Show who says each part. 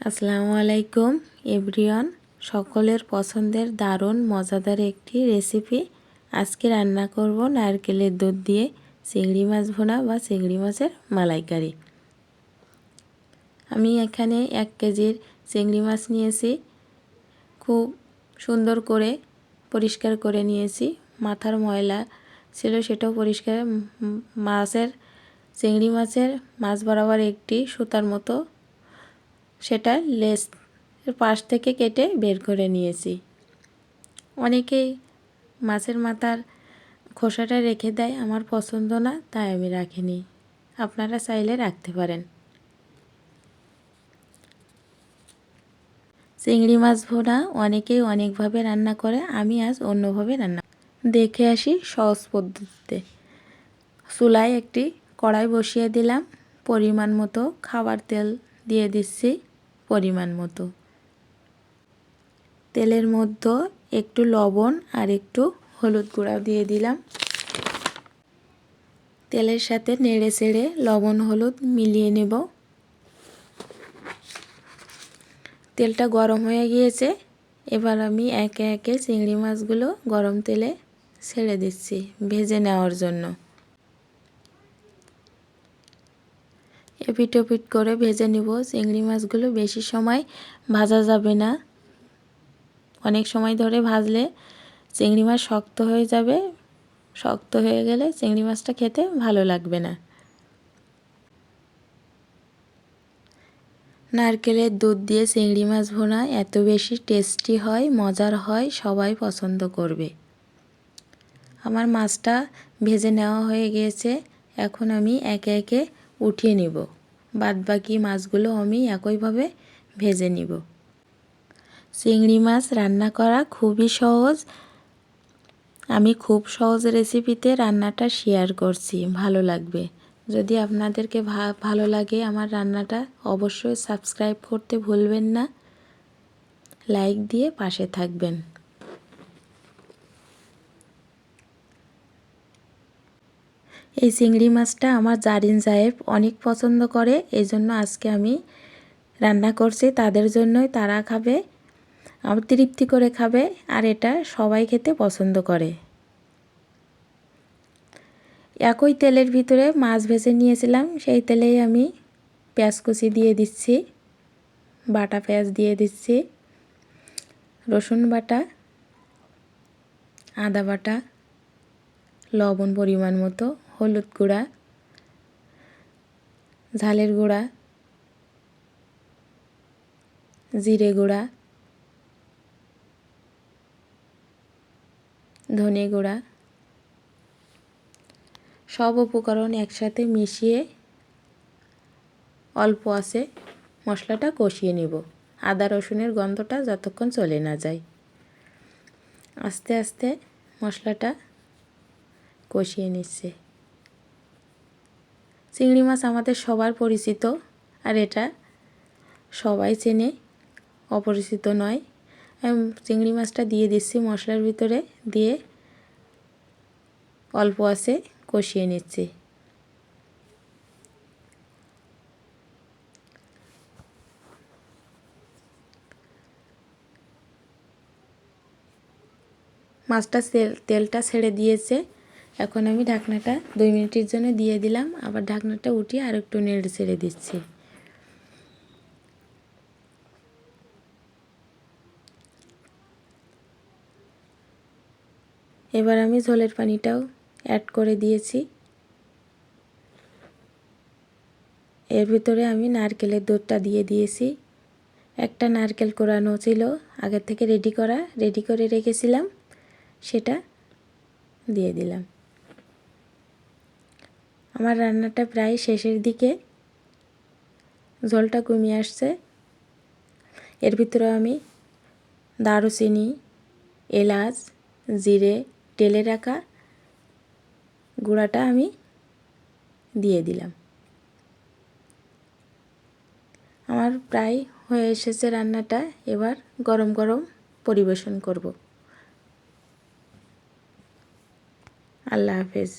Speaker 1: আসসালামু আলাইকুম এভরিওয়ান, সকলের পছন্দের দারুণ মজাদার একটি রেসিপি। আজকে রান্না করব নারকেলের দুধ দিয়ে চিংড়ি মাছ ভুনা বা চিংড়ি মাছের মালাইকারি। আমি এখানে 1 কেজির চিংড়ি মাছ নিয়েছি। খুব সুন্দর করে পরিষ্কার করে নিয়েছি। মাথার ময়লা ছিল সেটাও পরিষ্কার। চিংড়ি মাছের মাছ বরাবর একটি সুতার মতো সেটা লেজ পাশ থেকে কেটে বের করে নিয়েছি। অনেকেই মাছের মাথার খোসাটা রেখে দেয়, আমার পছন্দ না, তাই আমি রাখিনি। আপনারা চাইলে রাখতে পারেন। চিংড়ি মাছ ভুনা অনেকেই অনেকভাবে রান্না করে, আমি আজ অন্যভাবে রান্না দেখে আসি সহজ পদ্ধতিতে। চুলায় একটি কড়াই বসিয়ে দিলাম। পরিমাণ মতো খাবার তেল দিয়ে দিচ্ছি। পরিমাণ মতো তেলের মধ্যে একটু লবণ আর একটু হলুদ গুঁড়া দিয়ে দিলাম। তেলের সাথে নেড়ে চেড়ে লবণ হলুদ মিলিয়ে নেব। তেলটা গরম হয়ে গিয়েছে। এবার আমি একে একে চিংড়ি মাছগুলো গরম তেলে ছেড়ে দিচ্ছি ভেজে নেওয়ার জন্য। এপিট ওপিট করে ভেজে নেব। চিংড়ি মাছগুলো বেশি সময় ভাজা যাবে না। অনেক সময় ধরে ভাজলে চিংড়ি মাছ শক্ত হয়ে যাবে। শক্ত হয়ে গেলে চিংড়ি মাছটা খেতে ভালো লাগবে না। নারকেলের দুধ দিয়ে চিংড়ি মাছ ভুনা এত বেশি টেস্টি হয়, মজার হয়, সবাই পছন্দ করবে। আমার মাছটা ভেজে নেওয়া হয়ে গিয়েছে। এখন আমি একে একে উঠিয়ে নিব। বাদবাকি মাছগুলো আমি একইভাবে ভেজে নিব। চিংড়ি মাছ রান্না করা খুবই সহজ। আমি খুব সহজ রেসিপিতে রান্নাটা শেয়ার করছি, ভালো লাগবে। যদি আপনাদেরকে ভালো লাগে আমার রান্নাটা, অবশ্যই সাবস্ক্রাইব করতে ভুলবেন না, লাইক দিয়ে পাশে থাকবেন। এই চিংড়ি মাছটা আমার জারিন সাহেব অনেক পছন্দ করে, এই জন্য আজকে আমি রান্না করছি তাদের জন্যই। তারা খাবে, আমার তৃপ্তি করে খাবে, আর এটা সবাই খেতে পছন্দ করে। একই তেলের ভিতরে মাছ ভেজে নিয়েছিলাম, সেই তেলেই আমি পেঁয়াজ কুচি দিয়ে দিচ্ছি, বাটা পেঁয়াজ দিয়ে দিচ্ছি, রসুন বাটা, আদা বাটা, লবণ পরিমাণ মতো, হলুদ গুঁড়া, ঝালের গুঁড়া, জিরে গুঁড়া, ধনে গুঁড়া, সব উপকরণ একসাথে মিশিয়ে অল্প আছে মশলাটা কষিয়ে নেব। আদা রসুনের গন্ধটা যতক্ষণ চলে না যায়, আস্তে আস্তে মশলাটা কষিয়ে নিচ্ছে। চিংড়ি মাছ আমাদের সবার পরিচিত, আর এটা সবাই চেনে, অপরিচিত নয়। আমি চিংড়ি মাছটা দিয়ে দিচ্ছি মশলার ভিতরে, দিয়ে অল্প আছে কষিয়ে নিচ্ছি। মাছটা তেলটা ছেড়ে দিয়েছে। এখন আমি ঢাকনাটা 2 মিনিটের জন্য দিয়ে দিলাম। আবার ঢাকনাটা উঠিয়ে আর একটু নেড়ে ছেড়ে দিচ্ছি। এবার আমি ঝোলের পানিটাও অ্যাড করে দিয়েছি। এর ভিতরে আমি নারকেলের দুধটা দিয়ে দিয়েছি। একটা নারকেল কোরানো ছিল আগের থেকে রেডি করে রেখেছিলাম, সেটা দিয়ে দিলাম। আমার রান্নাটা প্রায় শেষের দিকে, ঝোলটা কমে আসছে। এর ভিতরে আমি দারুচিনি, এলাচ, জিরে টেলে রাখা গুঁড়াটা আমি দিয়ে দিলাম। আমার প্রায় হয়ে এসেছে রান্নাটা। এবার গরম গরম পরিবেশন করব। আল্লাহ হাফেজ।